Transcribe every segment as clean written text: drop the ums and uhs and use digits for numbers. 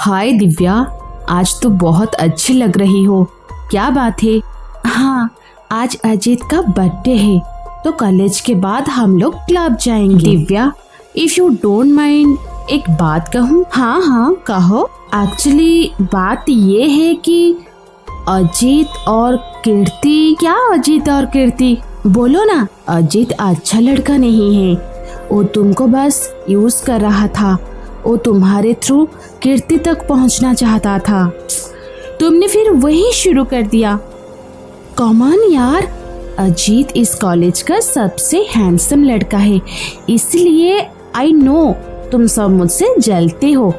हाय दिव्या, आज तो बहुत अच्छी लग रही हो। क्या बात है? हाँ, आज अजीत का बर्थडे है तो कॉलेज के बाद हम लोग क्लब जाएंगे। Divya, if you don't mind एक बात कहूँ? हाँ हाँ कहो। एक्चुअली बात ये है कि अजीत और कीर्ति। क्या अजीत और कीर्ति? बोलो ना। अजीत अच्छा लड़का नहीं है, वो तुमको बस यूज कर रहा था। वो तुम्हारे थ्रू कीर्ति तक पहुंचना चाहता था, तुमने फिर वही शुरू कर दिया। कॉमन यार, अजीत इस कॉलेज का सबसे हैंडसम लड़का है, इसलिए आई नो तुम सब मुझसे जलते हो।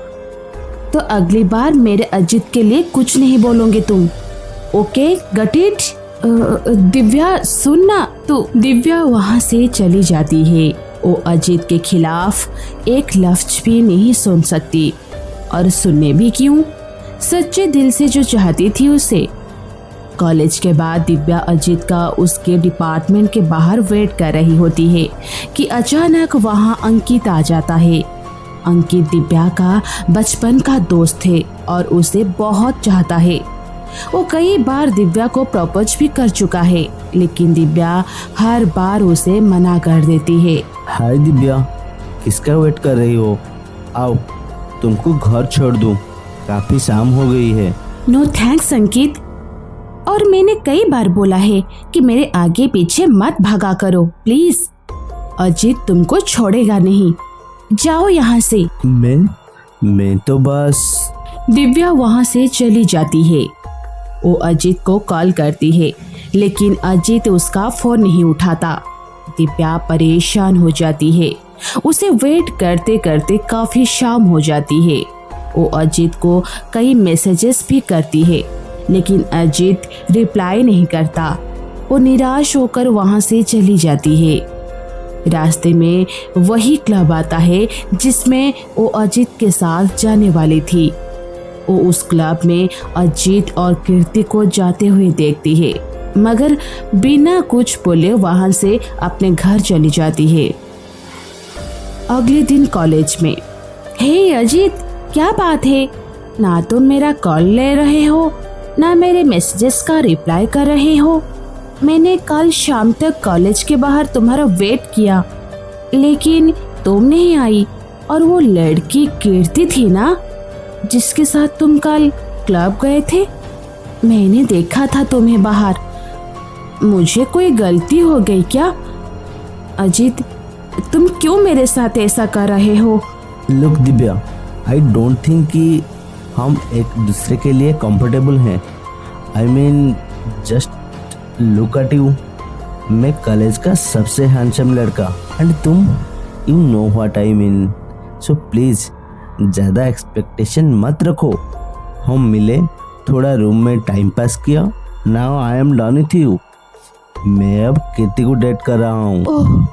तो अगली बार मेरे अजीत के लिए कुछ नहीं बोलोगे तुम, ओके? Got it? दिव्या सुनना। तो दिव्या वहाँ से चली जाती है। वो अजीत के खिलाफ एक लफ्ज भी नहीं सुन सकती, और सुनने भी क्यों, सच्चे दिल से जो चाहती थी उसे। कॉलेज के बाद दिव्या अजीत का उसके डिपार्टमेंट के बाहर वेट कर रही होती है कि अचानक वहाँ अंकित आ जाता है। अंकित दिव्या का बचपन का दोस्त है और उसे बहुत चाहता है। वो कई बार दिव्या को प्रपोज भी कर चुका है, लेकिन दिव्या हर बार उसे मना कर देती है। हाय दिव्या, किसका वेट कर रही हो? आओ, तुमको घर छोड़ दूं, काफी शाम हो गई है। नो थैंक्स अंकित, और मैंने कई बार बोला है कि मेरे आगे पीछे मत भागा करो प्लीज। अजीत तुमको छोड़ेगा नहीं, जाओ यहाँ से। मैं तो बस। दिव्या वहाँ से चली जाती है। वो अजीत को कॉल करती है, लेकिन अजीत उसका फोन नहीं उठाता। दिव्या परेशान हो जाती है। उसे वेट करते करते काफी शाम हो जाती है। वो अजीत को कई मैसेजेस भी करती है, लेकिन अजीत रिप्लाई नहीं करता। वो निराश होकर वहाँ से चली जाती है। रास्ते में वही क्लब आता है जिसमें वो अजीत के साथ जाने वाली थी। वो उस क्लब में अजीत और कीर्ति को जाते हुए देखती है, मगर बिना कुछ बोले वहां से अपने घर चली जाती है। अगले दिन कॉलेज में, हे अजीत, क्या बात है? ना तुम मेरा कॉल ले रहे हो, ना मेरे मैसेजेस का रिप्लाई कर रहे हो। मैंने कल शाम तक कॉलेज के बाहर तुम्हारा वेट किया, लेकिन तुम नहीं आई। और वो लड़की कीर्ति थी ना, जिसके साथ तुम कल क्लब गए थे? मैंने देखा था तुम्हें बाहर। मुझे कोई गलती हो गई क्या? अजीत, तुम क्यों मेरे साथ ऐसा कर रहे हो? Look Divya, I don't think कि हम एक दूसरे के लिए कंफर्टेबल हैं। I mean just look at you. मैं कॉलेज का सबसे हैंडसम लड़का, एंड तुम, you know what I mean. So please ज़्यादा एक्सपेक्टेशन मत रखो। हम मिले, थोड़ा रूम में टाइम पास किया, now I am done with you. मैं अब कीर्ति को डेट कर रहा हूँ। ओह,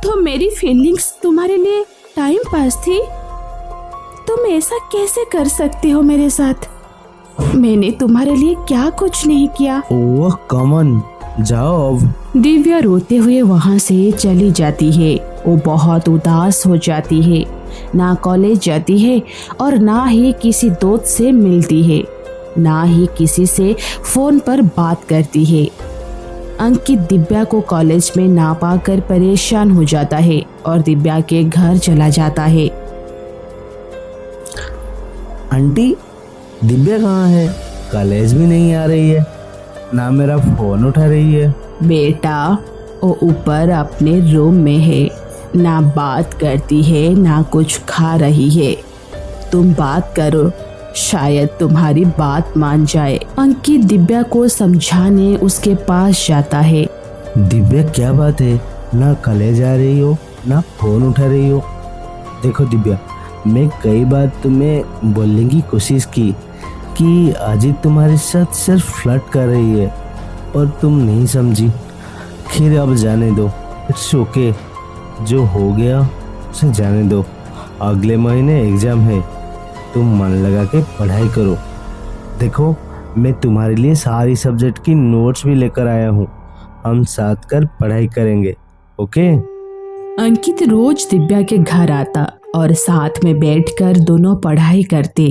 तो मेरी फीलिंग्स तुम्हारे लिए टाइम पास थी? तुम ऐसा कैसे कर सकते हो मेरे साथ? मैंने तुम्हारे लिए क्या कुछ नहीं किया। ओह कम ऑन, जाओ अब। दिव्या रोते हुए वहाँ से चली जाती है। वो बहुत उदास हो जाती है। ना कॉलेज जाती है और ना ही किसी दोस्त से मिलती है, ना ही किसी से फोन पर बात करती है। अंकित दिव्या को कॉलेज में ना पाकर परेशान हो जाता है और दिव्या के घर चला जाता है। आंटी, दिव्या कहाँ है? कॉलेज भी नहीं आ रही है, ना मेरा फोन उठा रही है। बेटा, वो ऊपर अपने रूम में है, ना बात करती है ना कुछ खा रही है। तुम बात करो, शायद तुम्हारी बात मान जाए। अंकित दिव्या को समझाने उसके पास जाता है। दिव्या क्या बात है, ना कॉलेज आ रही हो ना फोन उठा रही हो? देखो दिव्या, मैं कई बार तुम्हें बोलने की कोशिश की कि अजीत तुम्हारे साथ सिर्फ फ्लर्ट कर रही है, और तुम नहीं समझी। खैर अब जाने दो, इट्स ओके। जो हो गया उसे जाने दो। अगले महीने एग्जाम है, तुम मन लगा के पढ़ाई करो। देखो, मैं तुम्हारे लिए सारी सब्जेक्ट की नोट्स भी लेकर आया हूँ, हम साथ कर पढ़ाई करेंगे, ओके? अंकित रोज दिव्या के घर आता और साथ में बैठकर दोनों पढ़ाई करते।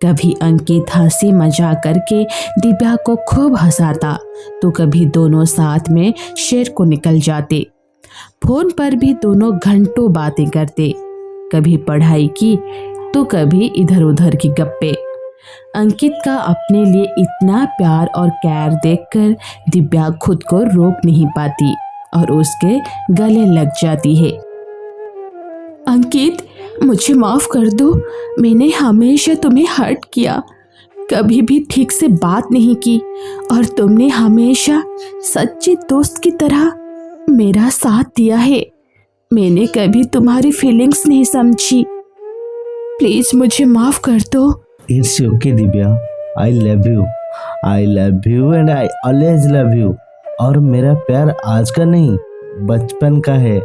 कभी अंकित हंसी मजाक करके दिव्या को खूब हंसाता तो कभी दोनों साथ में शेर को निकल जाते। फोन पर भी दोनों घंटों बातें करते, कभी पढ़ाई की तो कभी इधर उधर की गप्पे। अंकित का अपने लिए इतना प्यार और कैर देखकर दिव्या खुद को रोक नहीं पाती और उसके गले लग जाती है। अंकित, मुझे माफ कर दो, मैंने हमेशा तुम्हें हर्ट किया, कभी भी ठीक से बात नहीं की और तुमने हमेशा सच्चे दोस्त की तरह मेरा साथ दिया है। मैंने कभी तुम्हारी फीलिंग्स नहीं समझी, प्लीज मुझे माफ कर दो। It's okay Divya, I love you and I always love you. और मेरा प्यार आज का नहीं, बचपन का है।